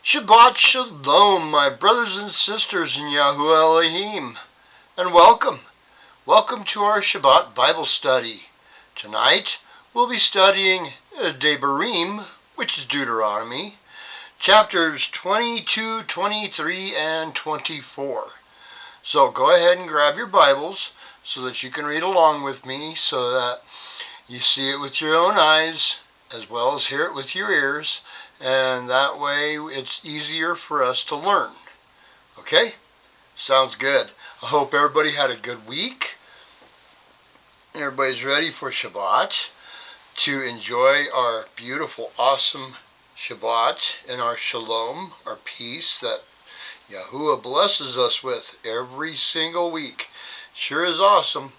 Shabbat Shalom, my brothers and sisters in Yahuwah Elohim, and welcome. Welcome to our Shabbat Bible study. Tonight, we'll be studying Debarim, which is Deuteronomy, chapters 22, 23, and 24. So go ahead and grab your Bibles so that you can read along with me so that you see it with your own eyes as well as hear it with your ears, and that way it's easier for us to learn. Okay? Sounds good. I hope everybody had a good week. Everybody's ready for Shabbat, to enjoy our beautiful, awesome Shabbat and our Shalom, our peace that Yahuwah blesses us with every single week. Sure is awesome.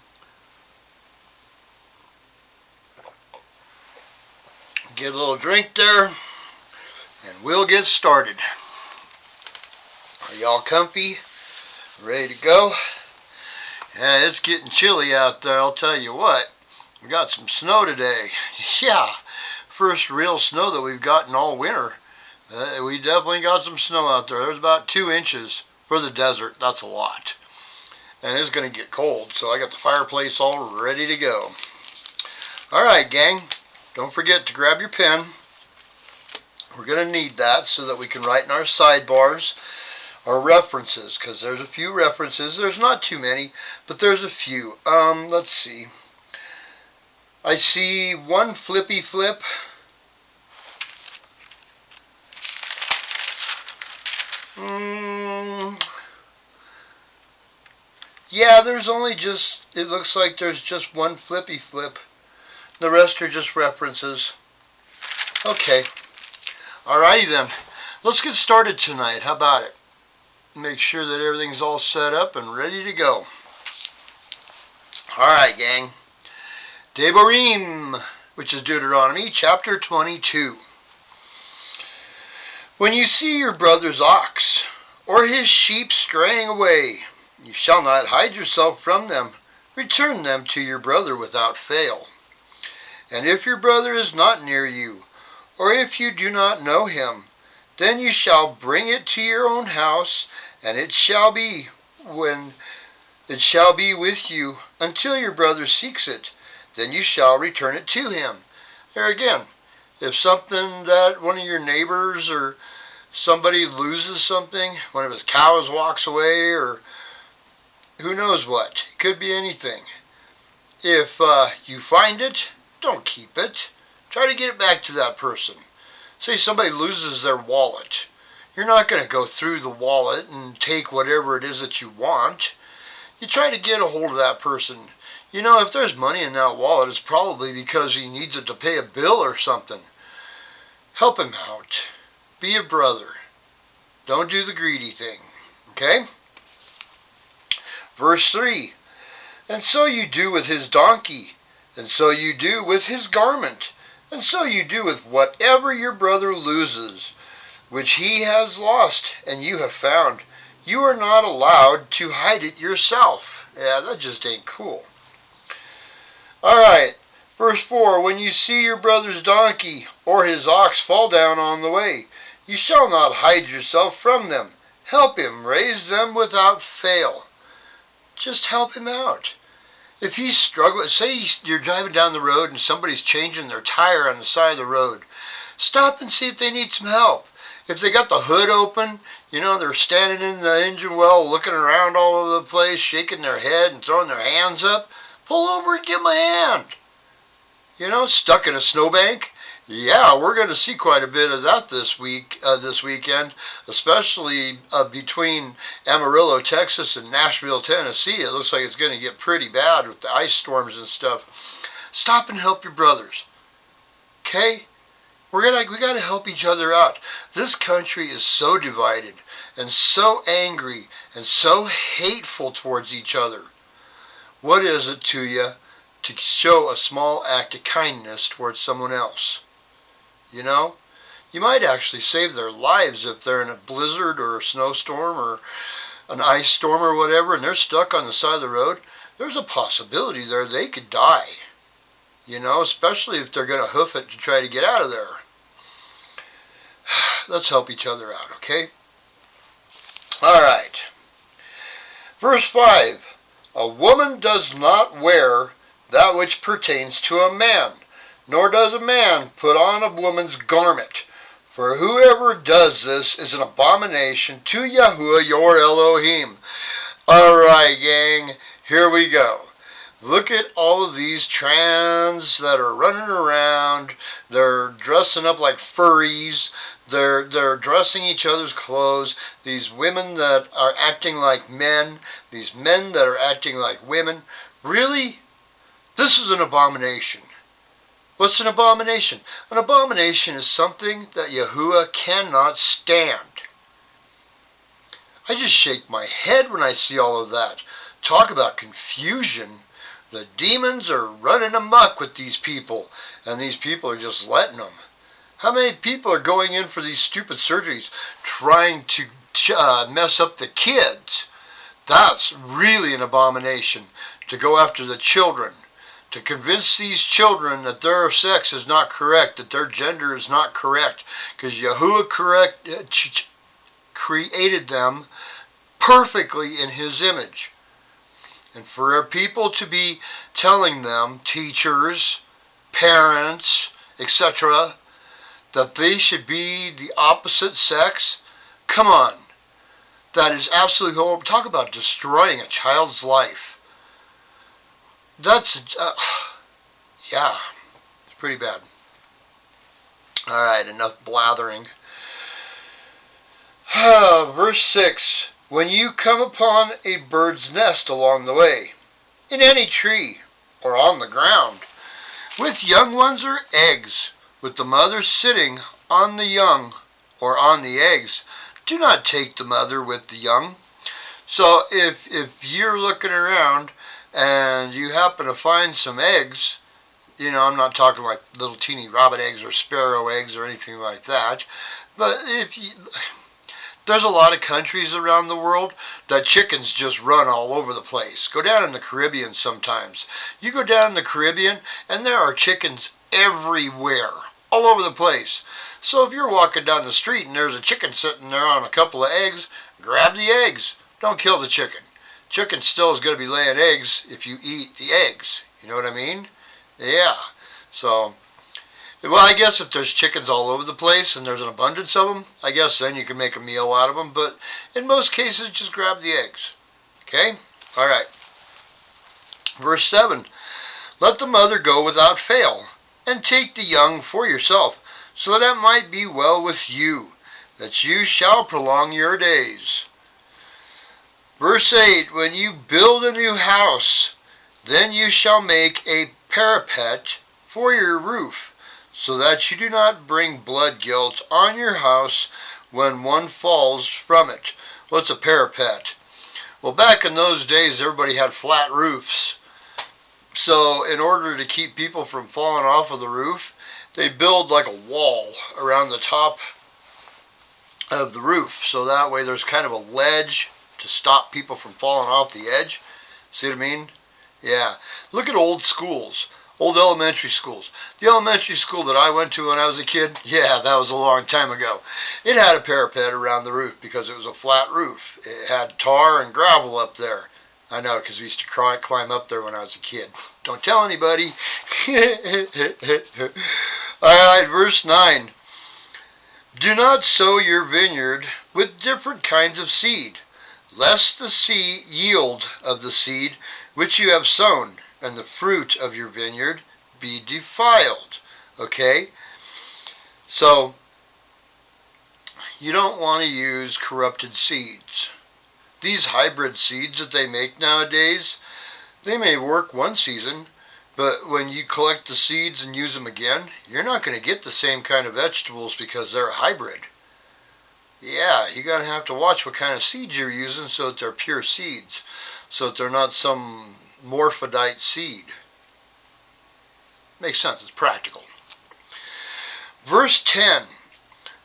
Get a little drink there, and we'll get started. Are y'all comfy? Ready to go? Yeah, it's getting chilly out there, I'll tell you what. We got some snow today. Yeah, first real snow that we've gotten all winter. We definitely got some snow out there. There's about 2 inches for the desert. That's a lot. And it's going to get cold, so I got the fireplace all ready to go. Alright, gang. Don't forget to grab your pen. We're going to need that so that we can write in our sidebars our references, because there's a few references. There's not too many, but there's a few. Let's see. I see one flippy flip. Yeah, there's only just, it looks like there's just one flippy flip. The rest are just references. Okay. Alrighty then. Let's get started tonight. How about it? Make sure that everything's all set up and ready to go. Alright, gang. Debarim, which is Deuteronomy, chapter 22. When you see your brother's ox or his sheep straying away, you shall not hide yourself from them. Return them to your brother without fail. And if your brother is not near you, or if you do not know him, then you shall bring it to your own house, and it shall be with you until your brother seeks it. Then you shall return it to him. There again, if something that one of your neighbors or somebody loses something, one of his cows walks away, or who knows what, it could be anything. If you find it, don't keep it. Try to get it back to that person. Say somebody loses their wallet. You're not going to go through the wallet and take whatever it is that you want. You try to get a hold of that person. You know, if there's money in that wallet, it's probably because he needs it to pay a bill or something. Help him out. Be a brother. Don't do the greedy thing. Okay? Verse 3. And so you do with his donkey, and so you do with his garment, and so you do with whatever your brother loses, which he has lost and you have found. You are not allowed to hide it yourself. Yeah, that just ain't cool. Alright, verse 4. When you see your brother's donkey or his ox fall down on the way, you shall not hide yourself from them. Help him raise them without fail. Just help him out. If he's struggling, say you're driving down the road and somebody's changing their tire on the side of the road, stop and see if they need some help. If they got the hood open, you know, they're standing in the engine well, looking around all over the place, shaking their head and throwing their hands up, pull over and give them a hand. You know, stuck in a snowbank. Yeah, we're going to see quite a bit of that this weekend, especially between Amarillo, Texas, and Nashville, Tennessee. It looks like it's going to get pretty bad with the ice storms and stuff. Stop and help your brothers. Okay? We got to help each other out. This country is so divided and so angry and so hateful towards each other. What is it to you to show a small act of kindness towards someone else? You know, you might actually save their lives if they're in a blizzard or a snowstorm or an ice storm or whatever, and they're stuck on the side of the road. There's a possibility there they could die. You know, especially if they're going to hoof it to try to get out of there. let's help each other out, okay? All right. Verse 5. A woman does not wear that which pertains to a man, nor does a man put on a woman's garment. For whoever does this is an abomination to Yahuwah your Elohim. Alright, gang, here we go. Look at all of these trans that are running around. They're dressing up like furries. They're dressing each other's clothes. These women that are acting like men. These men that are acting like women. Really? This is an abomination. What's an abomination? An abomination is something that Yahuwah cannot stand. I just shake my head when I see all of that. Talk about confusion. The demons are running amok with these people, and these people are just letting them. How many people are going in for these stupid surgeries trying to mess up the kids? That's really an abomination, to go after the children. To convince these children that their sex is not correct, that their gender is not correct, because Yahuwah created them perfectly in His image. And for our people to be telling them, teachers, parents, etc., that they should be the opposite sex, come on. That is absolutely horrible. Talk about destroying a child's life. That's, yeah, it's pretty bad. Alright, enough blathering. Verse 6. When you come upon a bird's nest along the way, in any tree, or on the ground, with young ones or eggs, with the mother sitting on the young or on the eggs, do not take the mother with the young. So if you're looking around and you happen to find some eggs, you know, I'm not talking like little teeny rabbit eggs or sparrow eggs or anything like that, but there's a lot of countries around the world that chickens just run all over the place. Go down in the Caribbean sometimes. You go down in the Caribbean and there are chickens everywhere, all over the place. So if you're walking down the street and there's a chicken sitting there on a couple of eggs, grab the eggs. Don't kill the chicken. Chicken still is going to be laying eggs if you eat the eggs. You know what I mean? Yeah. So, well, I guess if there's chickens all over the place and there's an abundance of them, I guess then you can make a meal out of them. But in most cases, just grab the eggs. Okay? All right. Verse 7. Let the mother go without fail, and take the young for yourself, so that it might be well with you, that you shall prolong your days. Verse 8. When you build a new house, then you shall make a parapet for your roof, so that you do not bring blood guilt on your house when one falls from it. What's a parapet? Well, back in those days, everybody had flat roofs. So in order to keep people from falling off of the roof, they build like a wall around the top of the roof. So that way there's kind of a ledge to stop people from falling off the edge. See what I mean? Yeah. Look at old schools. Old elementary schools. The elementary school that I went to when I was a kid, yeah, that was a long time ago. It had a parapet around the roof because it was a flat roof. It had tar and gravel up there. I know, because we used to climb up there when I was a kid. Don't tell anybody. Alright, verse 9. Do not sow your vineyard with different kinds of seed, lest the yield of the seed which you have sown, and the fruit of your vineyard be defiled. Okay? So, you don't want to use corrupted seeds. These hybrid seeds that they make nowadays, they may work one season, but when you collect the seeds and use them again, you're not going to get the same kind of vegetables because they're a hybrid. Yeah, you're going to have to watch what kind of seeds you're using so that they're pure seeds, so that they're not some morphodite seed. Makes sense, it's practical. Verse 10.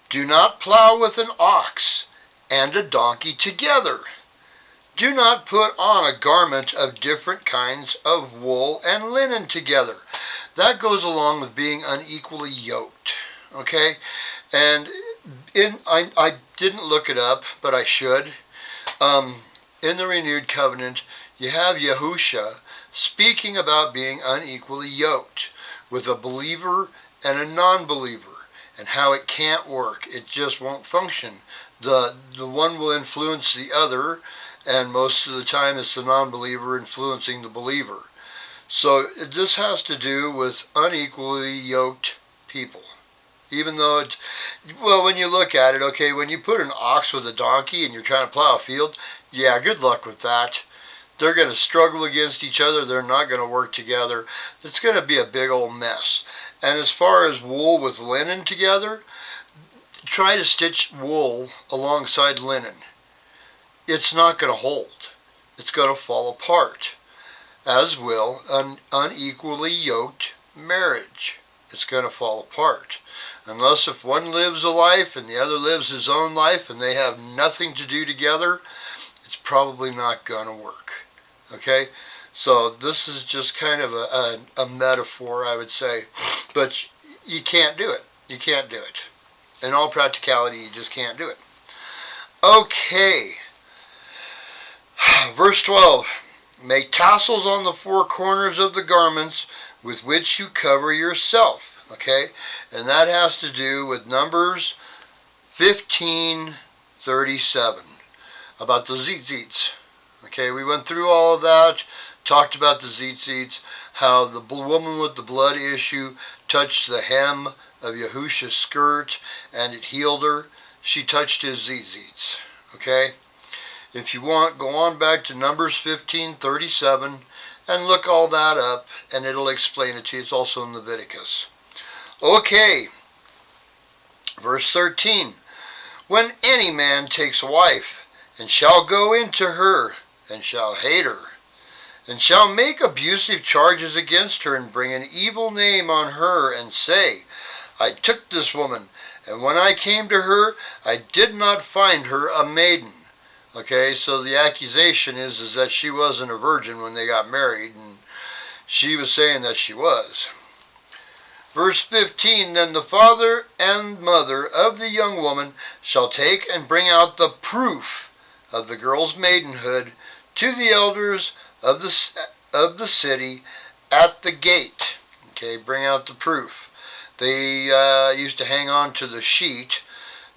Do not plow with an ox and a donkey together. Do not put on a garment of different kinds of wool and linen together. That goes along with being unequally yoked. Okay? And I didn't look it up, but I should. In the renewed covenant, you have Yahusha speaking about being unequally yoked with a believer and a non-believer, and how it can't work. It just won't function. The one will influence the other, and most of the time it's the non-believer influencing the believer. So this has to do with unequally yoked people. Even though it, well, when you look at it, okay, when you put an ox with a donkey and you're trying to plow a field, yeah, good luck with that. They're going to struggle against each other. They're not going to work together. It's going to be a big old mess. And as far as wool with linen together, try to stitch wool alongside linen. It's not going to hold. It's going to fall apart, as will an unequally yoked marriage. It's going to fall apart. Unless if one lives a life and the other lives his own life and they have nothing to do together, it's probably not going to work. Okay? So this is just kind of a metaphor, I would say. But you can't do it. You can't do it. In all practicality, you just can't do it. Okay. Verse 12. Make tassels on the four corners of the garments with which you cover yourself. Okay? And that has to do with Numbers 15:37. About the tzitzits. Okay, we went through all of that, talked about the tzitzits, how the woman with the blood issue touched the hem of Yahusha's skirt and it healed her. She touched his tzitzits. Okay? If you want, go on back to Numbers 15:37 and look all that up, and it'll explain it to you. It's also in Leviticus. Okay, verse 13. When any man takes a wife, and shall go into her, and shall hate her, and shall make abusive charges against her, and bring an evil name on her, and say, I took this woman, and when I came to her, I did not find her a maiden. Okay, so the accusation is that she wasn't a virgin when they got married, and she was saying that she was. Verse 15, Then the father and mother of the young woman shall take and bring out the proof of the girl's maidenhood to the elders of the city at the gate. Okay, bring out the proof. They used to hang on to the sheet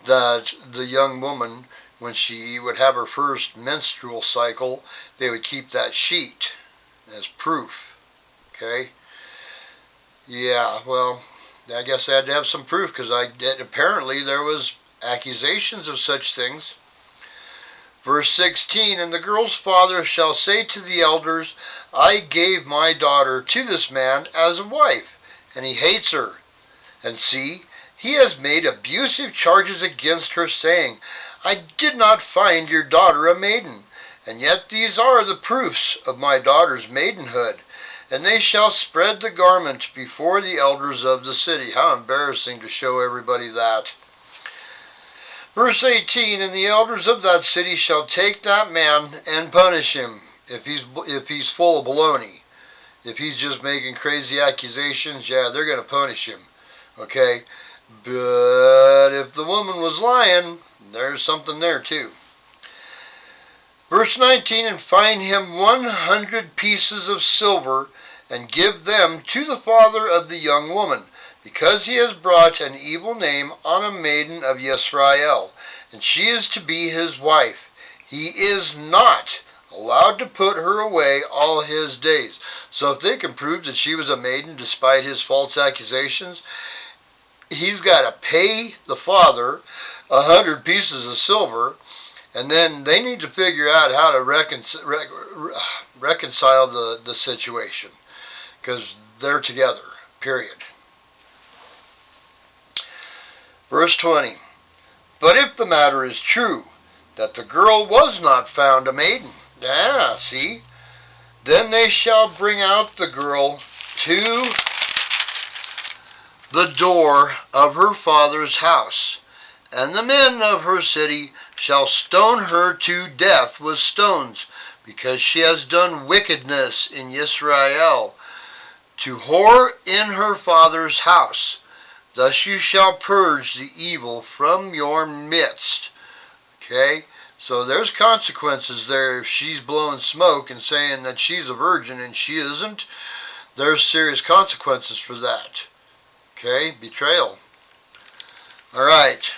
that the young woman, when she would have her first menstrual cycle, they would keep that sheet as proof. Okay? Yeah, well, I guess I had to have some proof because apparently there was accusations of such things. Verse 16, And the girl's father shall say to the elders, I gave my daughter to this man as a wife, and he hates her. And see, he has made abusive charges against her, saying, I did not find your daughter a maiden, and yet these are the proofs of my daughter's maidenhood. And they shall spread the garment before the elders of the city. How embarrassing to show everybody that. Verse 18, And the elders of that city shall take that man and punish him if he's full of baloney. If he's just making crazy accusations, yeah, they're going to punish him. Okay? But if the woman was lying, there's something there too. Verse 19, And find him 100 pieces of silver, and give them to the father of the young woman, because he has brought an evil name on a maiden of Yisrael, and she is to be his wife. He is not allowed to put her away all his days. So if they can prove that she was a maiden despite his false accusations, he's got to pay the father 100 pieces of silver, and then they need to figure out how to reconcile the situation, because they're together, period. Verse 20, But if the matter is true, that the girl was not found a maiden, see, then they shall bring out the girl to the door of her father's house, and the men of her city shall stone her to death with stones, because she has done wickedness in Israel, to whore in her father's house. Thus you shall purge the evil from your midst. Okay? So there's consequences there if she's blowing smoke and saying that she's a virgin and she isn't. There's serious consequences for that. Okay? Betrayal. Alright.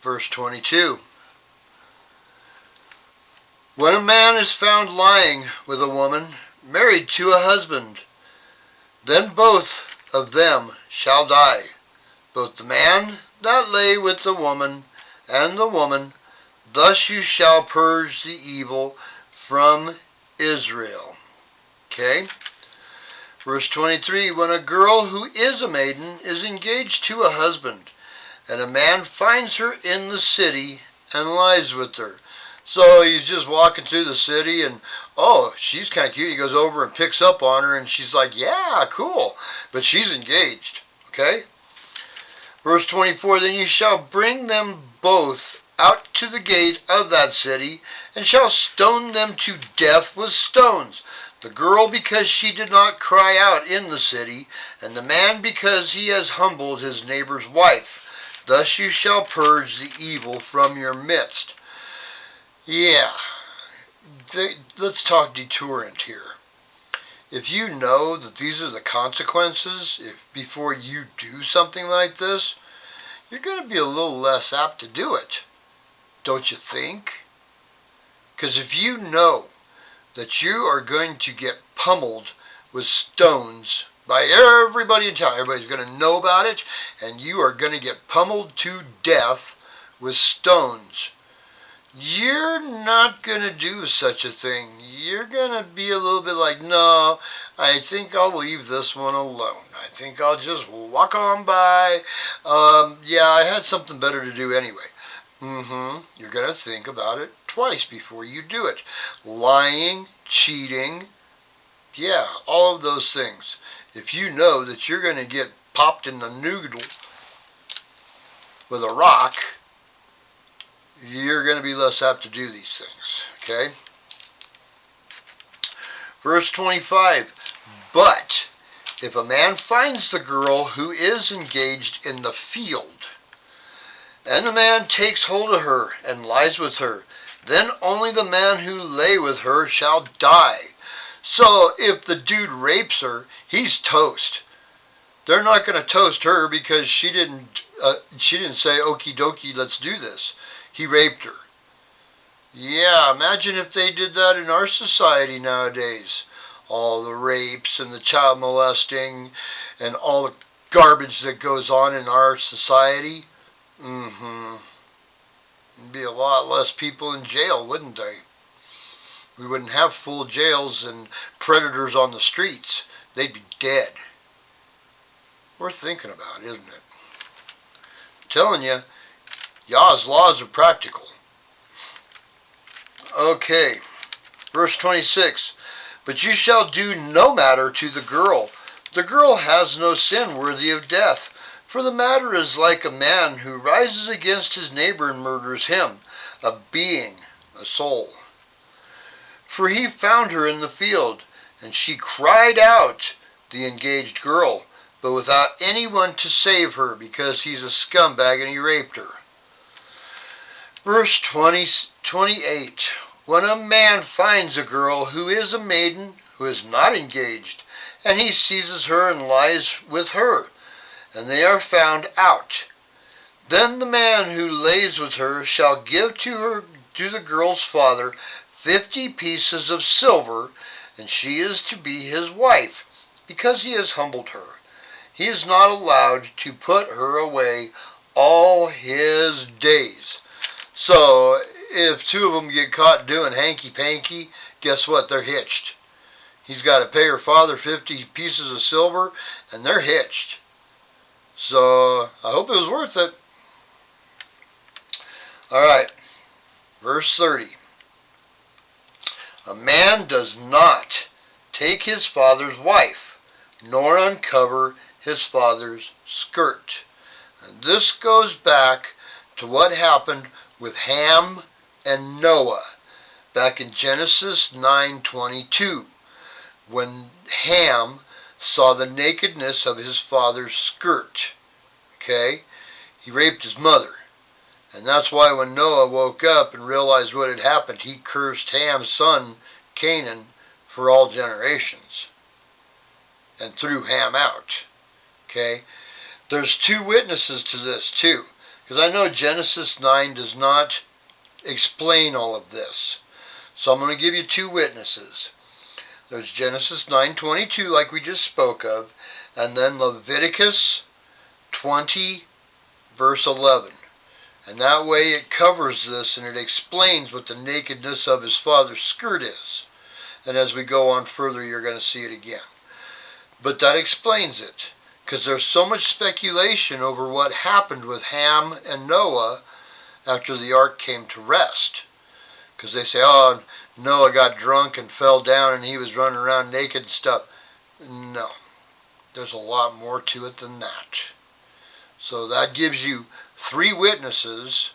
Verse 22. When a man is found lying with a woman married to a husband, then both of them shall die, both the man that lay with the woman and the woman. Thus you shall purge the evil from Israel. Okay? Verse 23, when a girl who is a maiden is engaged to a husband, and a man finds her in the city and lies with her. So he's just walking through the city and, oh, she's kind of cute. He goes over and picks up on her and she's like, yeah, cool. But she's engaged. Okay? Verse 24, then you shall bring them both out to the gate of that city and shall stone them to death with stones. The girl because she did not cry out in the city, and the man because he has humbled his neighbor's wife. Thus you shall purge the evil from your midst. Yeah, let's talk deterrent here. If you know that these are the consequences, before you do something like this, you're going to be a little less apt to do it. Don't you think? Because if you know that you are going to get pummeled with stones by everybody in town, everybody's going to know about it, and you are going to get pummeled to death with stones, you're not going to do such a thing. You're going to be a little bit like, no, I think I'll leave this one alone. I think I'll just walk on by. Yeah, I had something better to do anyway. You're going to think about it twice before you do it. Lying, cheating, yeah, all of those things. If you know that you're going to get popped in the noodle with a rock, you're going to be less apt to do these things. Okay? Verse 25. But if a man finds the girl who is engaged in the field, and the man takes hold of her and lies with her, then only the man who lay with her shall die. So if the dude rapes her, he's toast. They're not going to toast her because she didn't say, okie dokie, let's do this. He raped her. Yeah, imagine if they did that in our society nowadays. All the rapes and the child molesting and all the garbage that goes on in our society. There'd be a lot less people in jail, wouldn't they? We wouldn't have full jails and predators on the streets. They'd be dead. Worth thinking about, isn't it? I'm telling you, Yah's laws are practical. Okay, verse 26. But you shall do no matter to the girl. The girl has no sin worthy of death. For the matter is like a man who rises against his neighbor and murders him, a being, a soul. For he found her in the field, and she cried out, the engaged girl, but without anyone to save her, because he's a scumbag and he raped her. Verse 28. When a man finds a girl who is a maiden, who is not engaged, and he seizes her and lies with her, and they are found out, then the man who lays with her shall give to the girl's father 50 pieces of silver, and she is to be his wife, because he has humbled her. He is not allowed to put her away all his days. So, if two of them get caught doing hanky-panky, guess what? They're hitched. He's got to pay her father 50 pieces of silver, and they're hitched. So, I hope it was worth it. Alright, verse 30. A man does not take his father's wife, nor uncover his father's skirt. And this goes back to what happened with Ham and Noah back in Genesis 9:22, when Ham saw the nakedness of his father's skirt. Okay? He raped his mother. And that's why when Noah woke up and realized what had happened, he cursed Ham's son, Canaan, for all generations. And threw Ham out. Okay? There's two witnesses to this too. Because I know Genesis 9 does not explain all of this. So I'm going to give you two witnesses. There's Genesis 9:22, like we just spoke of, and then Leviticus 20, verse 11. And that way it covers this and it explains what the nakedness of his father's skirt is. And as we go on further, you're going to see it again. But that explains it. Because there's so much speculation over what happened with Ham and Noah after the ark came to rest. Because they say, oh, Noah got drunk and fell down and he was running around naked and stuff. No. There's a lot more to it than that. So that gives you three witnesses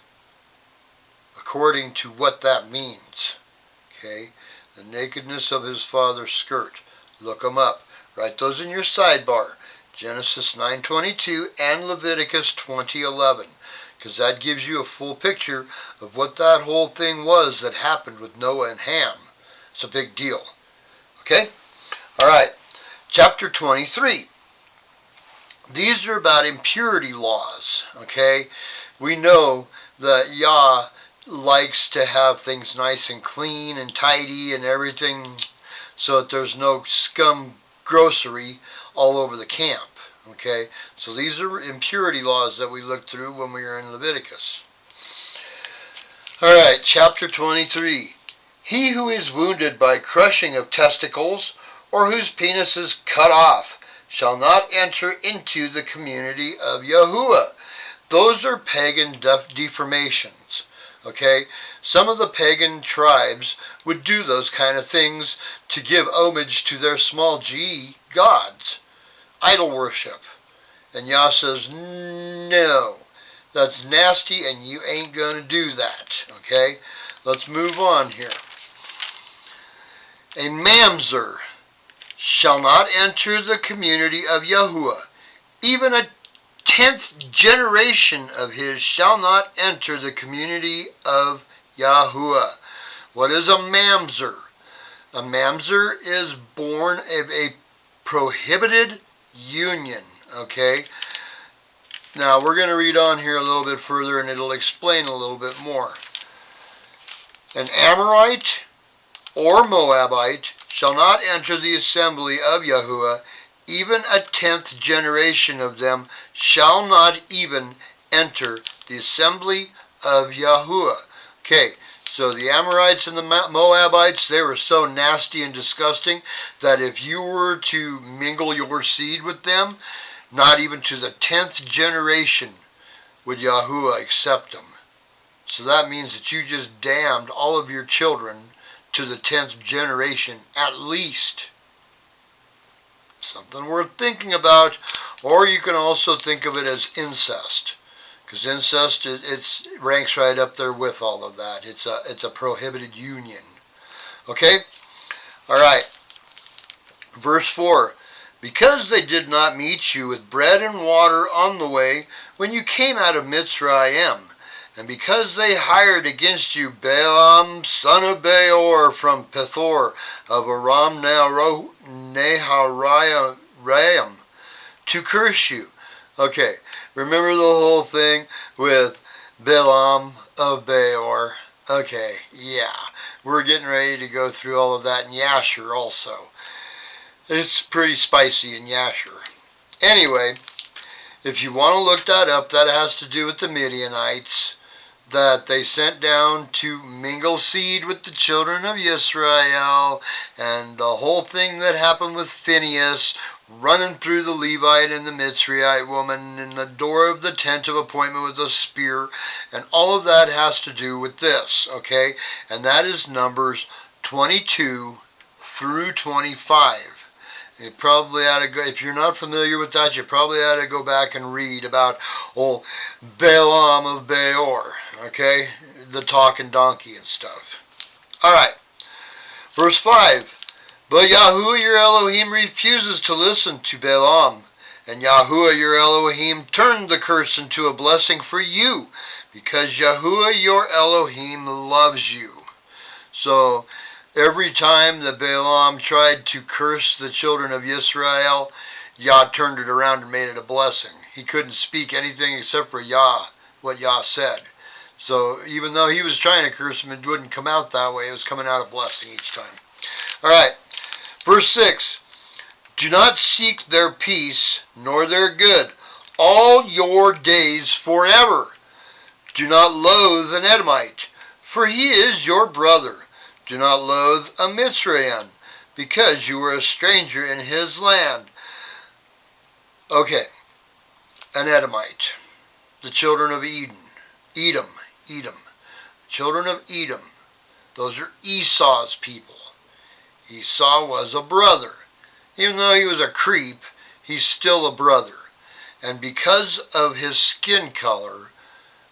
according to what that means. Okay? The nakedness of his father's skirt. Look them up. Write those in your sidebar. Genesis 9:22 and Leviticus 20:11. Because that gives you a full picture of what that whole thing was that happened with Noah and Ham. It's a big deal. Okay? Alright. Chapter 23. These are about impurity laws. Okay? We know that Yah likes to have things nice and clean and tidy and everything so that there's no scum grocery all over the camp. Okay, so these are impurity laws that we looked through when we were in Leviticus. Alright, chapter 23. He who is wounded by crushing of testicles, or whose penis is cut off, shall not enter into the community of Yahuwah. Those are pagan deformations. Okay, some of the pagan tribes would do those kind of things to give homage to their small g gods. Idol worship. And Yah says, no, that's nasty and you ain't going to do that. Okay, let's move on here. A mamzer shall not enter the community of Yahuwah. Even a 10th generation of his shall not enter the community of Yahuwah. What is a mamzer? A mamzer is born of a prohibited union. Okay? Now we're going to read on here a little bit further and it'll explain a little bit more. An Amorite or Moabite shall not enter the assembly of Yahuwah. Even a 10th generation of them shall not even enter the assembly of Yahuwah. Okay, so the Amorites and the Moabites, they were so nasty and disgusting that if you were to mingle your seed with them, not even to the 10th generation would Yahuwah accept them. So that means that you just damned all of your children to the 10th generation at least. Something worth thinking about. Or you can also think of it as incest. Because incest, it ranks right up there with all of that. It's a prohibited union. Okay? Alright. Verse 4. Because they did not meet you with bread and water on the way when you came out of Mitzrayim, and because they hired against you Balaam, son of Beor, from Pethor of Aram Naharaim, to curse you. Okay, remember the whole thing with Balaam of Beor? Okay, yeah, we're getting ready to go through all of that in Yasher also. It's pretty spicy in Yasher. Anyway, if you want to look that up, that has to do with the Midianites, that they sent down to mingle seed with the children of Israel, and the whole thing that happened with Phinehas running through the Levite and the Mitzrayite woman in the door of the tent of appointment with a spear, and all of that has to do with this, okay? And that is Numbers 22 through 25. You probably ought to go, if you're not familiar with that, you probably ought to go back and read about Balaam of Beor, okay? The talking donkey and stuff. Alright, verse 5. But Yahuwah your Elohim refuses to listen to Balaam. And Yahuwah your Elohim turned the curse into a blessing for you, because Yahuwah your Elohim loves you. So every time that Balaam tried to curse the children of Israel, Yah turned it around and made it a blessing. He couldn't speak anything except for Yah, what Yah said. So even though he was trying to curse them, it wouldn't come out that way. It was coming out a blessing each time. All right, verse 6. Do not seek their peace, nor their good, all your days forever. Do not loathe an Edomite, for he is your brother. Do not loathe a Mitzrayim, because you were a stranger in his land. Okay, an Edomite, the children of Edom. Children of Edom, those are Esau's people. Esau was a brother. Even though he was a creep, he's still a brother. And because of his skin color,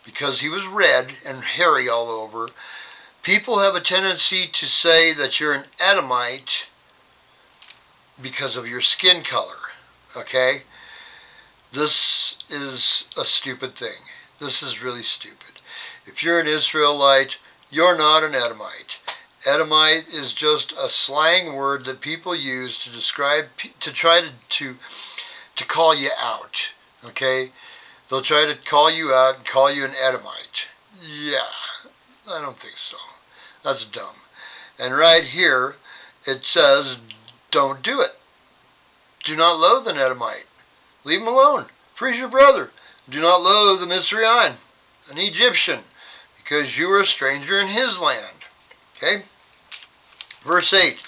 because he was red and hairy all over, people have a tendency to say that you're an Edomite because of your skin color. Okay? This is a stupid thing. This is really stupid. If you're an Israelite, you're not an Edomite. Edomite is just a slang word that people use to describe, to try to call you out. Okay? They'll try to call you out and call you an Edomite. Yeah, I don't think so. That's dumb. And right here, it says, don't do it. Do not loathe an Edomite. Leave him alone. For he's your brother. Do not loathe the Mitzrayim, an Egyptian, because you are a stranger in his land. Okay? Verse 8.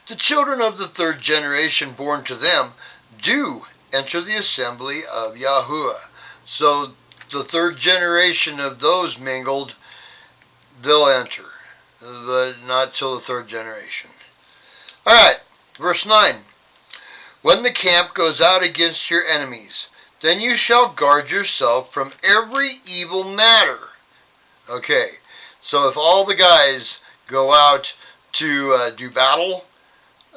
The children of the third generation born to them do enter the assembly of Yahuwah. So the third generation of those mingled, they'll enter. But not till the third generation. Alright, verse 9. When the camp goes out against your enemies, then you shall guard yourself from every evil matter. Okay, so if all the guys go out to do battle,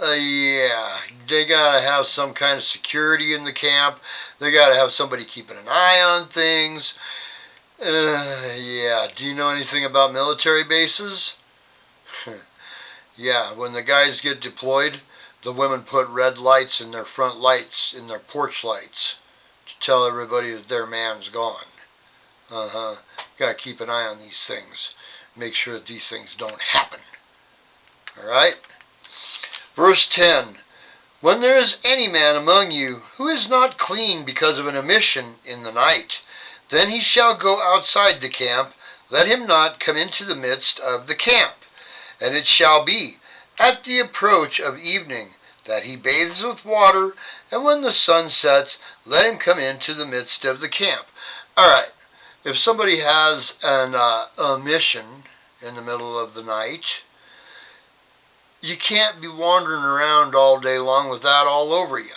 yeah, they gotta have some kind of security in the camp. They gotta have somebody keeping an eye on things. Yeah, do you know anything about military bases? Yeah, when the guys get deployed, the women put red lights in their front lights, in their porch lights, to tell everybody that their man's gone. Gotta keep an eye on these things. Make sure that these things don't happen. Alright? Verse 10. When there is any man among you who is not clean because of an emission in the night, then he shall go outside the camp. Let him not come into the midst of the camp. And it shall be, at the approach of evening, that he bathes with water, and when the sun sets, let him come into the midst of the camp. Alright, if somebody has a mission in the middle of the night, you can't be wandering around all day long with that all over you.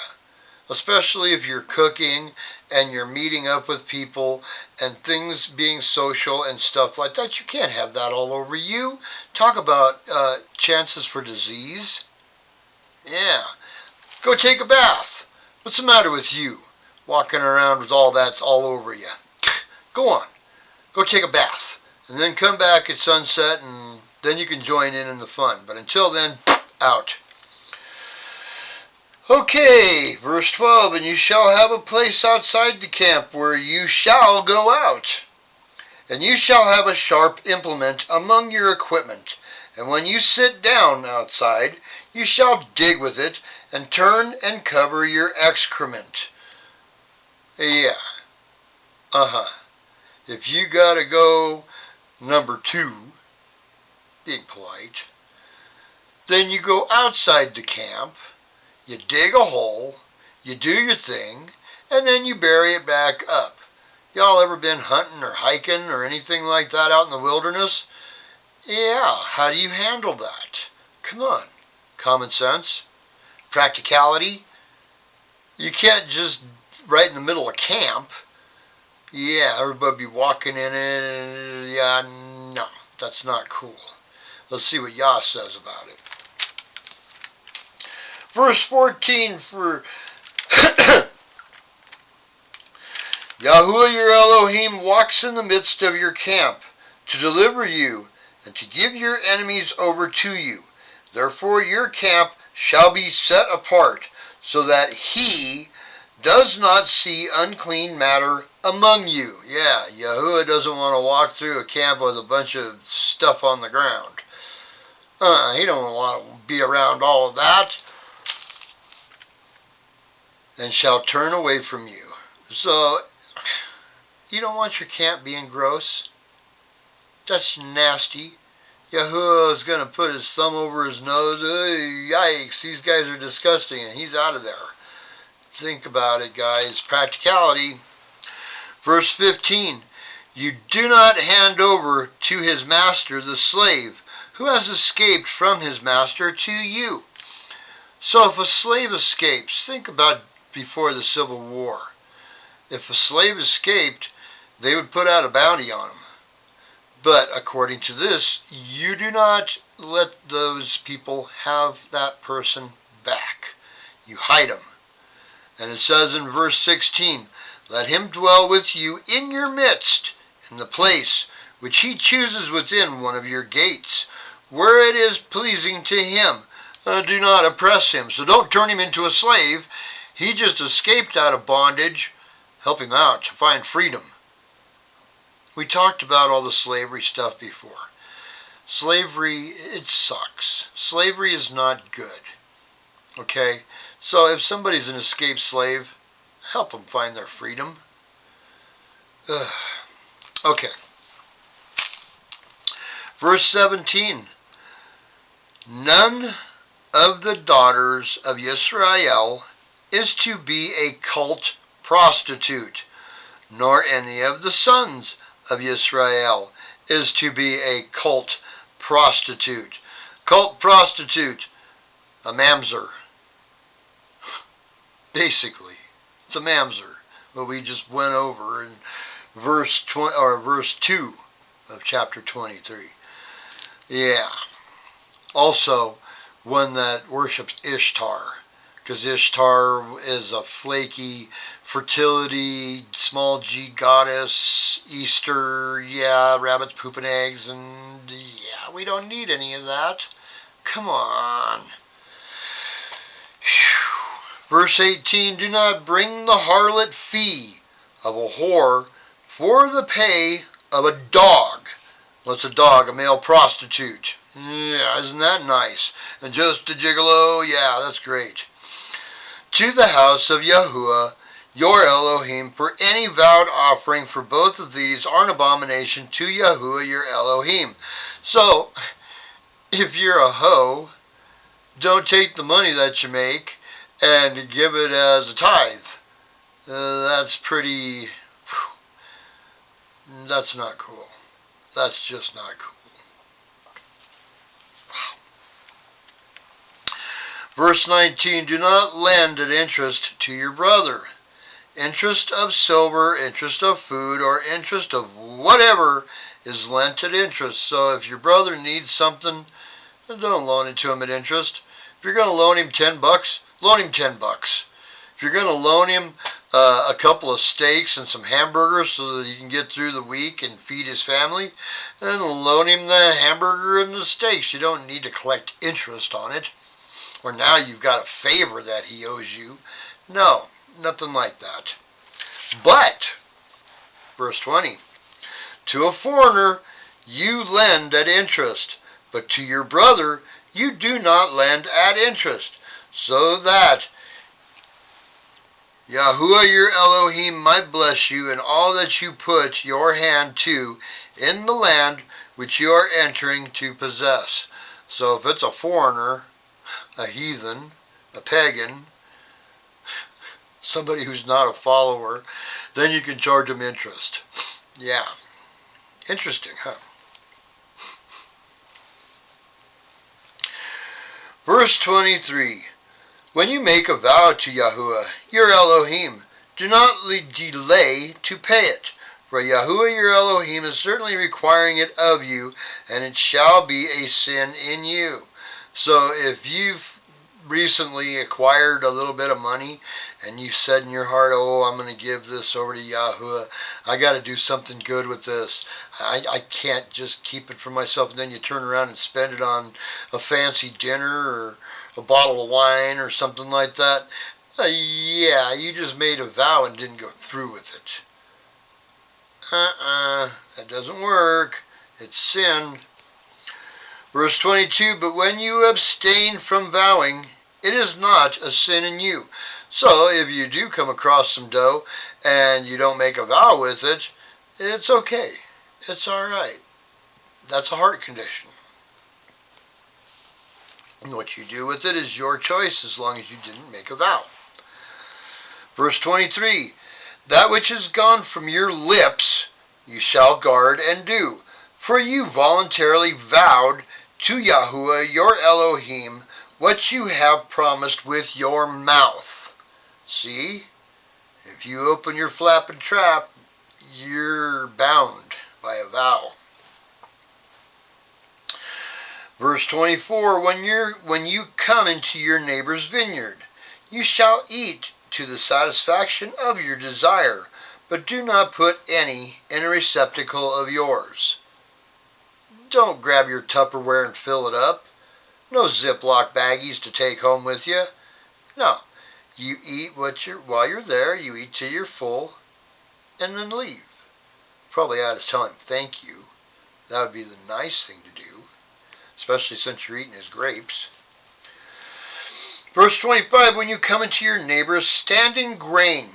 Especially if you're cooking and you're meeting up with people and things being social and stuff like that. You can't have that all over you. Talk about chances for disease. Yeah. Go take a bath. What's the matter with you? Walking around with all that all over you. Go on. Go take a bath. And then come back at sunset, and then you can join in the fun. But until then, out. Okay, verse 12. And you shall have a place outside the camp where you shall go out. And you shall have a sharp implement among your equipment. And when you sit down outside, you shall dig with it, and turn and cover your excrement. Yeah. If you gotta go number 2, being polite, then you go outside the camp, you dig a hole, you do your thing, and then you bury it back up. Y'all ever been hunting or hiking or anything like that out in the wilderness? Yeah, how do you handle that? Come on. Common sense? Practicality? You can't just right in the middle of camp. Yeah, everybody be walking in it. Yeah, no, that's not cool. Let's see what Yah says about it. Verse 14 for Yahuwah your Elohim walks in the midst of your camp to deliver you and to give your enemies over to you. Therefore your camp shall be set apart, so that he does not see unclean matter among you. Yeah, Yahuwah doesn't want to walk through a camp with a bunch of stuff on the ground. He don't want to be around all of that. And shall turn away from you. So, you don't want your camp being gross. That's nasty. Yahuwah is going to put his thumb over his nose. Yikes, these guys are disgusting, and he's out of there. Think about it, guys. Practicality. Verse 15. You do not hand over to his master the slave who has escaped from his master to you. So if a slave escapes, think about before the Civil War. If a slave escaped, they would put out a bounty on him. But according to this, you do not let those people have that person back. You hide him. And it says in verse 16, let him dwell with you in your midst, in the place which he chooses within one of your gates, where it is pleasing to him. Do not oppress him. So don't turn him into a slave. He just escaped out of bondage. Help him out to find freedom. We talked about all the slavery stuff before. Slavery, it sucks. Slavery is not good. Okay? So if somebody's an escaped slave, help them find their freedom. Okay. Verse 17. None of the daughters of Israel is to be a cult prostitute, nor any of the sons of Israel is to be a cult prostitute. Cult prostitute, a mamzer. Basically, it's a mamzer. What we just went over in verse 2 of chapter 23. Yeah. Also, one that worships Ishtar, because Ishtar is a flaky fertility, small g goddess, Easter, yeah, rabbits pooping eggs, and yeah, we don't need any of that. Come on. Whew. Verse 18, do not bring the harlot fee of a whore for the pay of a dog. What's a dog? A male prostitute. Yeah, isn't that nice? And just a gigolo, yeah, that's great. To the house of Yahuwah, your Elohim, for any vowed offering for both of these are an abomination to Yahuwah, your Elohim. So, if you're a hoe, don't take the money that you make and give it as a tithe. That's pretty... That's not cool. That's just not cool. Verse 19, do not lend at interest to your brother. Interest of silver, interest of food, or interest of whatever is lent at interest. So if your brother needs something, don't loan it to him at interest. If you're going to loan him $10, loan him $10. If you're going to loan him a couple of steaks and some hamburgers so that he can get through the week and feed his family, then loan him the hamburger and the steaks. You don't need to collect interest on it. Or now you've got a favor that he owes you. No, nothing like that. But, verse 20, to a foreigner you lend at interest, but to your brother you do not lend at interest, so that Yahuwah your Elohim might bless you in all that you put your hand to in the land which you are entering to possess. So if it's a foreigner, a heathen, a pagan, somebody who's not a follower, then you can charge them interest. Yeah. Interesting, huh? Verse 23. When you make a vow to Yahuwah, your Elohim, do not delay to pay it, for Yahuwah your Elohim is certainly requiring it of you, and it shall be a sin in you. So if you've recently acquired a little bit of money and you said in your heart, oh, I'm going to give this over to Yahuwah. I got to do something good with this. I can't just keep it for myself. And then you turn around and spend it on a fancy dinner or a bottle of wine or something like that. Yeah, you just made a vow and didn't go through with it. That doesn't work. It's sin. Verse 22, but when you abstain from vowing, it is not a sin in you. So if you do come across some dough and you don't make a vow with it, it's okay. It's all right. That's a heart condition. And what you do with it is your choice as long as you didn't make a vow. Verse 23, that which is gone from your lips you shall guard and do, for you voluntarily vowed to Yahuwah your Elohim what you have promised with your mouth. See? If you open your flap and trap, you're bound by a vow. Verse 24, when you come into your neighbor's vineyard, you shall eat to the satisfaction of your desire, but do not put any in a receptacle of yours. Don't grab your Tupperware and fill it up. No Ziploc baggies to take home with you. No. You eat while you're there, you eat till you're full, and then leave. Probably ought to tell him thank you. That would be the nice thing to do, especially since you're eating his grapes. Verse 25, when you come into your neighbor's standing grain,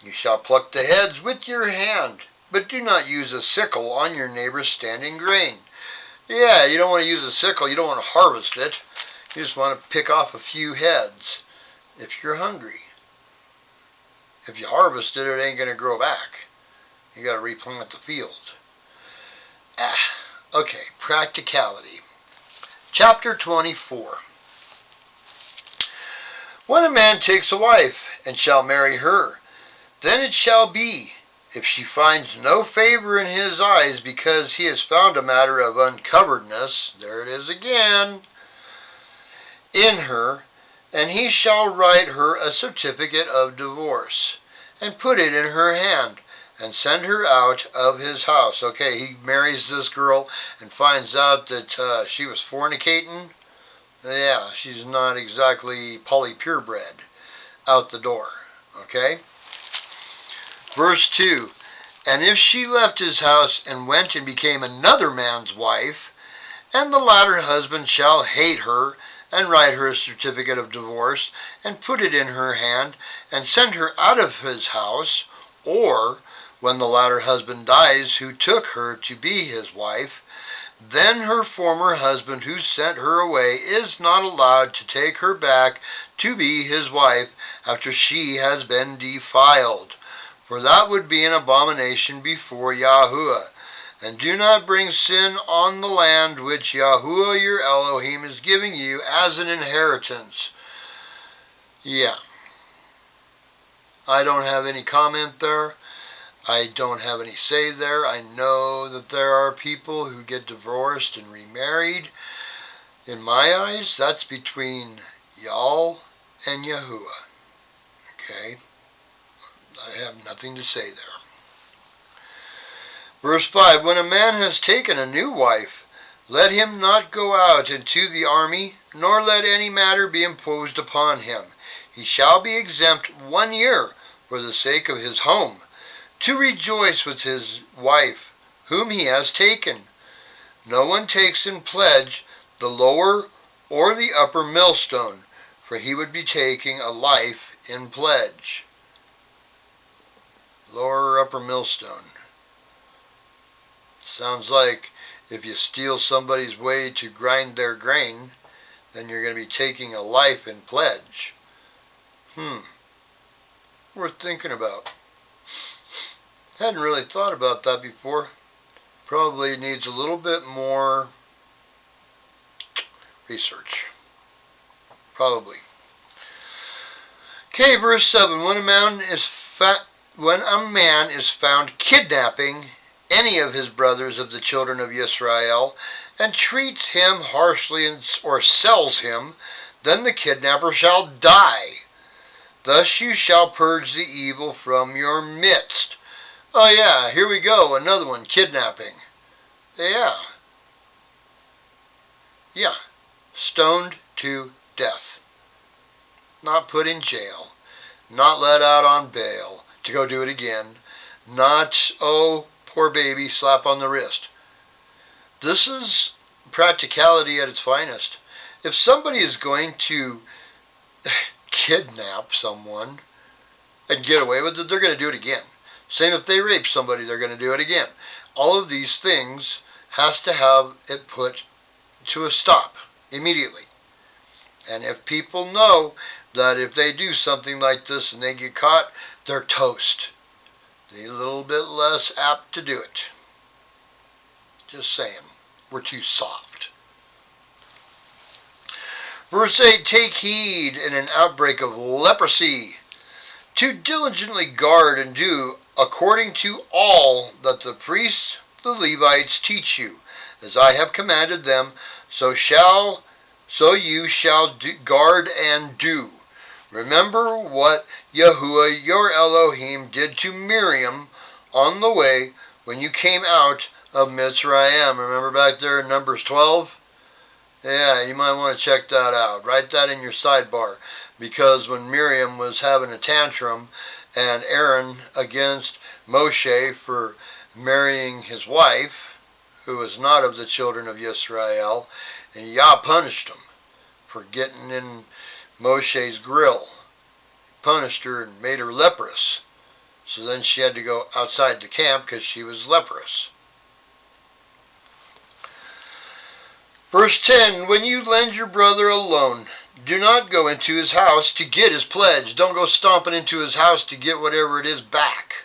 you shall pluck the heads with your hand, but do not use a sickle on your neighbor's standing grain. Yeah, you don't want to use a sickle. You don't want to harvest it. You just want to pick off a few heads if you're hungry. If you harvest it, it ain't going to grow back. You got to replant the field. Okay, practicality. Chapter 24. When a man takes a wife and shall marry her, then it shall be, if she finds no favor in his eyes because he has found a matter of uncoveredness, there it is again, in her, and he shall write her a certificate of divorce, and put it in her hand, and send her out of his house. Okay, he marries this girl and finds out that she was fornicating. Yeah, she's not exactly purebred out the door. Okay? Verse 2, and if she left his house and went and became another man's wife, and the latter husband shall hate her, and write her a certificate of divorce, and put it in her hand, and send her out of his house, or, when the latter husband dies who took her to be his wife, then her former husband who sent her away is not allowed to take her back to be his wife after she has been defiled. For that would be an abomination before Yahuwah. And do not bring sin on the land which Yahuwah your Elohim is giving you as an inheritance. Yeah. I don't have any comment there. I don't have any say there. I know that there are people who get divorced and remarried. In my eyes, that's between y'all and Yahuwah. Okay? I have nothing to say there. Verse 5, when a man has taken a new wife, let him not go out into the army, nor let any matter be imposed upon him. He shall be exempt 1 year for the sake of his home, to rejoice with his wife, whom he has taken. No one takes in pledge the lower or the upper millstone, for he would be taking a life in pledge. Lower or upper millstone. Sounds like if you steal somebody's way to grind their grain, then you're going to be taking a life in pledge. Worth thinking about. Hadn't really thought about that before. Probably needs a little bit more research. Probably. Okay, verse 7. When a man is found kidnapping any of his brothers of the children of Israel, and treats him harshly or sells him, then the kidnapper shall die. Thus you shall purge the evil from your midst. Oh yeah, here we go, another one, kidnapping. Yeah. Stoned to death. Not put in jail. Not let out on bail to go do it again. Not, oh, poor baby, slap on the wrist. This is practicality at its finest. If somebody is going to kidnap someone and get away with it, they're going to do it again. Same if they rape somebody, they're going to do it again. All of these things has to have it put to a stop immediately. And if people know that if they do something like this and they get caught, they're toast. They're a little bit less apt to do it. Just saying. We're too soft. Verse 8, take heed in an outbreak of leprosy, to diligently guard and do according to all that the priests, the Levites, teach you, as I have commanded them, so you shall guard and do. Remember what Yahuwah your Elohim did to Miriam on the way when you came out of Mitzrayim. Remember back there in Numbers 12? Yeah, you might want to check that out. Write that in your sidebar. Because when Miriam was having a tantrum and Aaron against Moshe for marrying his wife, who was not of the children of Yisrael, and Yah punished him for getting in Moshe's grill. Punished her and made her leprous. So then she had to go outside the camp because she was leprous. Verse 10, when you lend your brother a loan, do not go into his house to get his pledge. Don't go stomping into his house to get whatever it is back.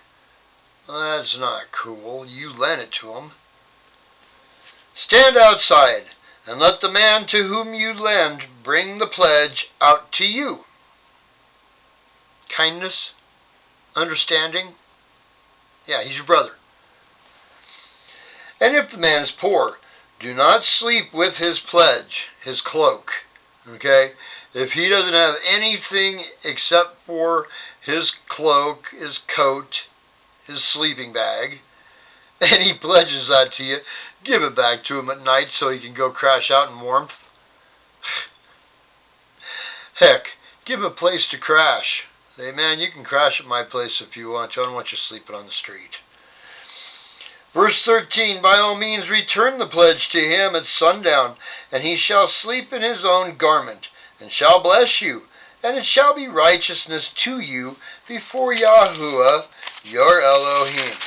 Well, that's not cool. You lent it to him. Stand outside and let the man to whom you lend bring the pledge out to you. Kindness, understanding. Yeah, he's your brother. And if the man is poor, do not sleep with his pledge, his cloak. Okay? If he doesn't have anything except for his cloak, his coat, his sleeping bag, and he pledges that to you, give it back to him at night so he can go crash out in warmth. Heck, give him a place to crash. Say, man, you can crash at my place if you want to. I don't want you sleeping on the street. Verse 13, by all means return the pledge to him at sundown, and he shall sleep in his own garment, and shall bless you, and it shall be righteousness to you before Yahuwah your Elohim.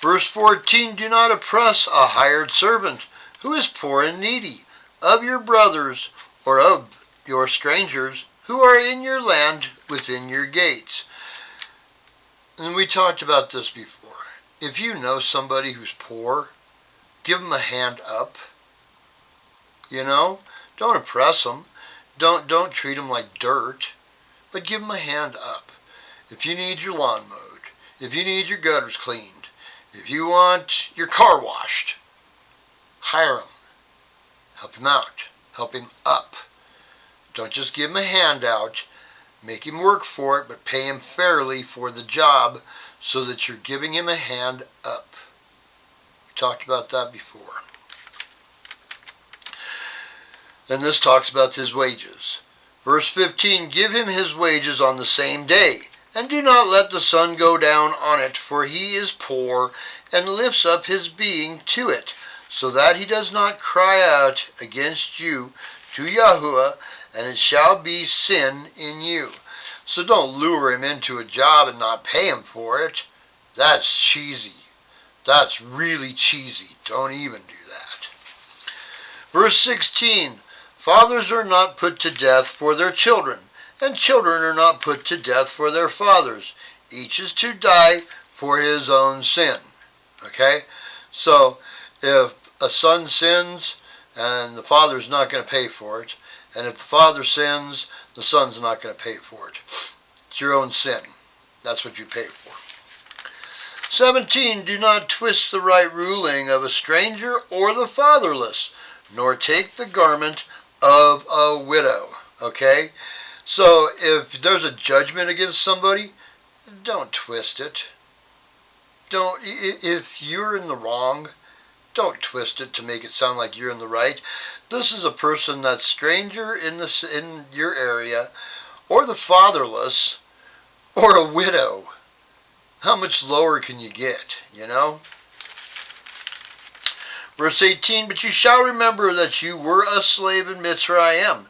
Verse 14, do not oppress a hired servant who is poor and needy, of your brothers or of your strangers who are in your land within your gates. And we talked about this before. If you know somebody who's poor, give them a hand up. You know, don't oppress them. Don't treat them like dirt, but give them a hand up. If you need your lawn mowed, if you need your gutters cleaned, if you want your car washed, hire them. Help him out. Help him up. Don't just give him a handout. Make him work for it, but pay him fairly for the job so that you're giving him a hand up. We talked about that before. Then this talks about his wages. Verse 15, give him his wages on the same day, and do not let the sun go down on it, for he is poor, and lifts up his being to it, so that he does not cry out against you to Yahuwah, and it shall be sin in you. So don't lure him into a job and not pay him for it. That's cheesy. That's really cheesy. Don't even do that. Verse 16, fathers are not put to death for their children, and children are not put to death for their fathers. Each is to die for his own sin. Okay? So, if a son sins, and the father's not going to pay for it, and if the father sins, the son's not going to pay for it. It's your own sin. That's what you pay for. 17, do not twist the right ruling of a stranger or the fatherless, nor take the garment of a widow. Okay? So if there's a judgment against somebody, don't twist it. If you're in the wrong, don't twist it to make it sound like you're in the right. This is a person that's stranger in your area, or the fatherless, or a widow. How much lower can you get, you know? Verse 18, but you shall remember that you were a slave in Mitzrayim,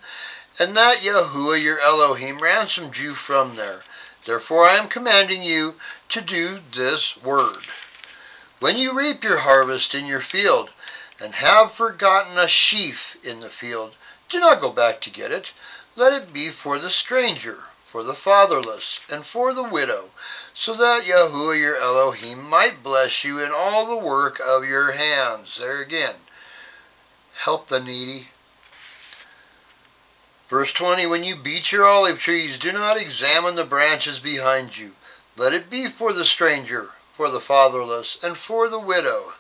and that Yahuwah your Elohim ransomed you from there. Therefore I am commanding you to do this word. When you reap your harvest in your field, and have forgotten a sheaf in the field, do not go back to get it. Let it be for the stranger, for the fatherless, and for the widow, so that Yahuwah your Elohim might bless you in all the work of your hands. There again, help the needy. Verse 20, when you beat your olive trees, do not examine the branches behind you. Let it be for the stranger, for the fatherless, and for the widow.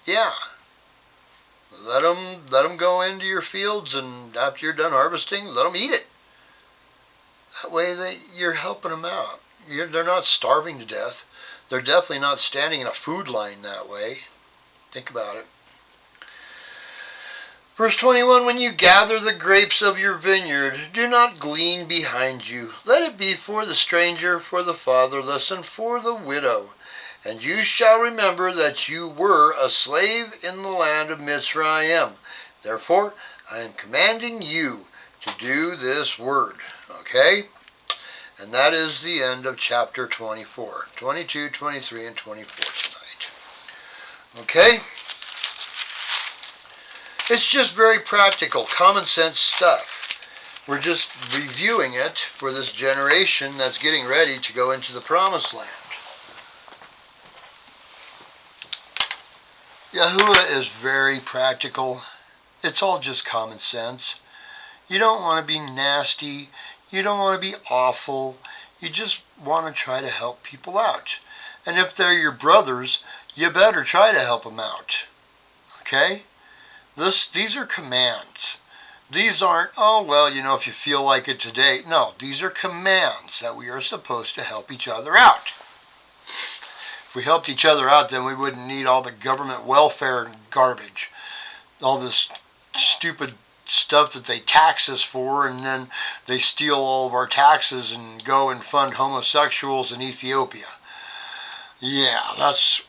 Yeah. Let them go into your fields, and after you're done harvesting, let them eat it. That way you're helping them out. They're not starving to death. They're definitely not standing in a food line that way. Think about it. Verse 21, when you gather the grapes of your vineyard, do not glean behind you. Let it be for the stranger, for the fatherless, and for the widow. And you shall remember that you were a slave in the land of Mitzrayim. Therefore, I am commanding you to do this word. Okay? And that is the end of chapter 24. 22, 23, and 24 tonight. Okay? It's just very practical, common sense stuff. We're just reviewing it for this generation that's getting ready to go into the promised land. Yahuwah is very practical. It's all just common sense. You don't want to be nasty. You don't want to be awful. You just want to try to help people out. And if they're your brothers, you better try to help them out. Okay? These are commands. These aren't, oh, well, if you feel like it today. No, these are commands that we are supposed to help each other out. If we helped each other out, then we wouldn't need all the government welfare and garbage. All this stupid stuff that they tax us for, and then they steal all of our taxes and go and fund homosexuals in Ethiopia. Yeah, that's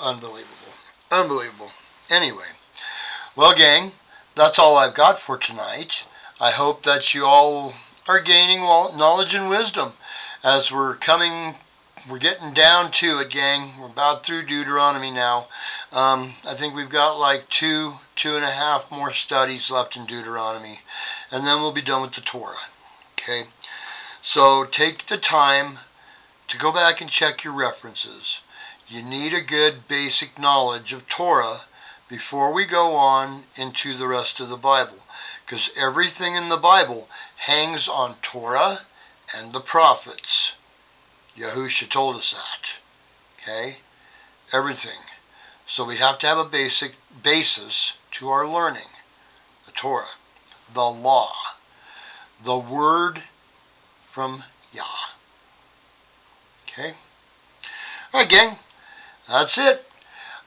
unbelievable. Unbelievable. Anyway, well, gang, that's all I've got for tonight. I hope that you all are gaining knowledge and wisdom as we're getting down to it, gang. We're about through Deuteronomy now. I think we've got like two and a half more studies left in Deuteronomy, and then we'll be done with the Torah. Okay? So take the time to go back and check your references. You need a good basic knowledge of Torah before we go on into the rest of the Bible, because everything in the Bible hangs on Torah and the prophets. Yahusha told us that. Okay? Everything. So we have to have a basic basis to our learning. The Torah. The law. The word from Yah. Okay? Alright, gang. That's it.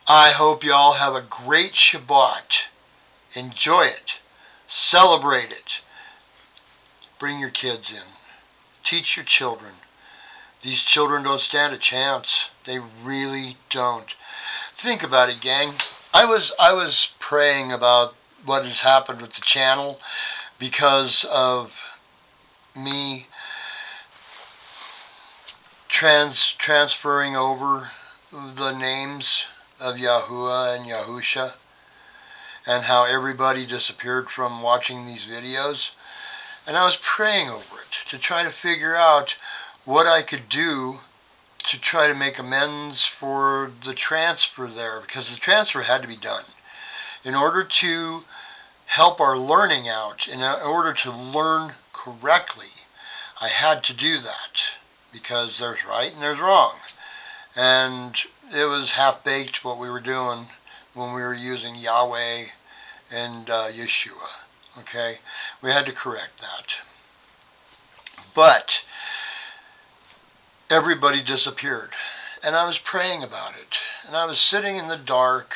I hope you all have a great Shabbat. Enjoy it. Celebrate it. Bring your kids in. Teach your children. These children don't stand a chance. They really don't. Think about it, gang. I was praying about what has happened with the channel because of me transferring over the names of Yahuwah and Yahusha, and how everybody disappeared from watching these videos. And I was praying over it to try to figure out what I could do to try to make amends for the transfer there, because the transfer had to be done in order to help our learning out. In order to learn correctly, I had to do that, because there's right and there's wrong. And it was half-baked what we were doing when we were using Yahweh and Yeshua. Okay? We had to correct that. But everybody disappeared. And I was praying about it. And I was sitting in the dark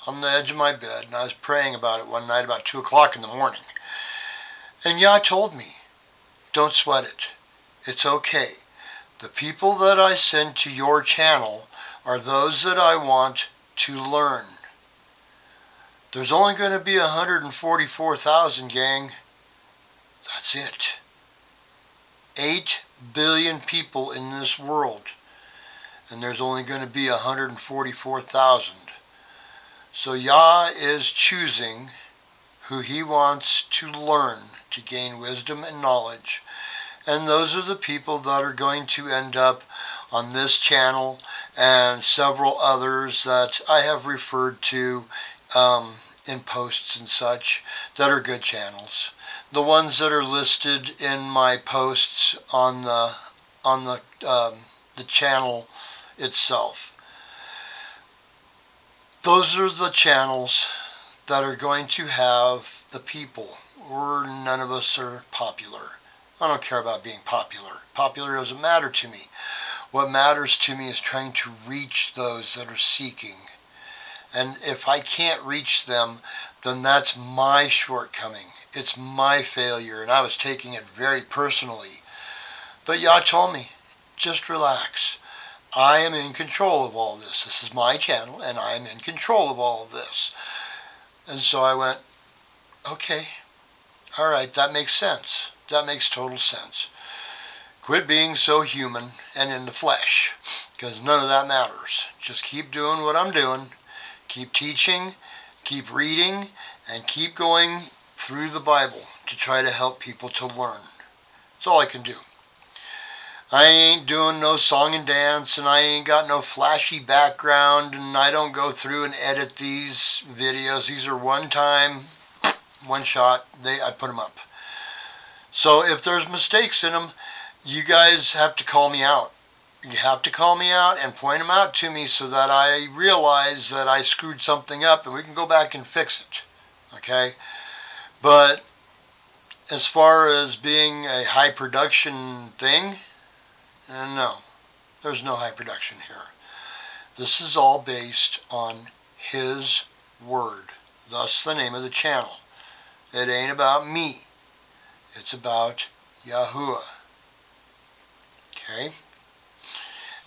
on the edge of my bed, and I was praying about it one night about 2 o'clock in the morning. And Yah told me, don't sweat it. It's okay. The people that I send to your channel are those that I want to learn. There's only going to be 144,000, gang. That's it. 8 billion people in this world. And there's only going to be 144,000. So Yah is choosing who he wants to learn, to gain wisdom and knowledge. And those are the people that are going to end up on this channel and several others that I have referred to in posts and such that are good channels. The ones that are listed in my posts on the channel itself. Those are the channels that are going to have the people. None of us are popular. I don't care about being popular. Popular doesn't matter to me. What matters to me is trying to reach those that are seeking. And if I can't reach them, then that's my shortcoming. It's my failure, and I was taking it very personally. But Yah told me, just relax. I am in control of all this. This is my channel, and I am in control of all of this. And so I went, okay, all right, that makes sense. That makes total sense. Quit being so human and in the flesh, because none of that matters. Just keep doing what I'm doing. Keep teaching, keep reading, and keep going through the Bible to try to help people to learn. That's all I can do. I ain't doing no song and dance, and I ain't got no flashy background, and I don't go through and edit these videos. These are one time, one shot. I put them up. So if there's mistakes in them, you guys have to call me out. You have to call me out and point them out to me so that I realize that I screwed something up and we can go back and fix it. Okay? But as far as being a high production thing, no. There's no high production here. This is all based on His Word. Thus the name of the channel. It ain't about me. It's about Yahuwah. Okay?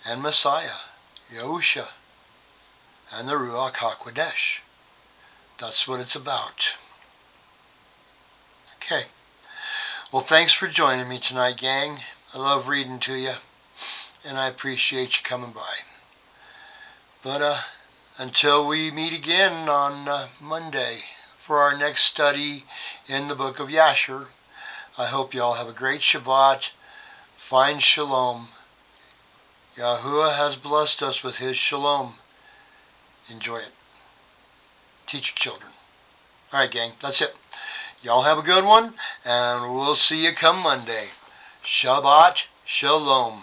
And Messiah, Yahusha, and the Ruach HaKodesh. That's what it's about. Okay. Well, thanks for joining me tonight, gang. I love reading to you, and I appreciate you coming by. But until we meet again on Monday for our next study in the book of Yasher, I hope you all have a great Shabbat. Find shalom. Yahuwah has blessed us with his shalom. Enjoy it. Teach your children. All right, gang, that's it. Y'all have a good one, and we'll see you come Monday. Shabbat shalom.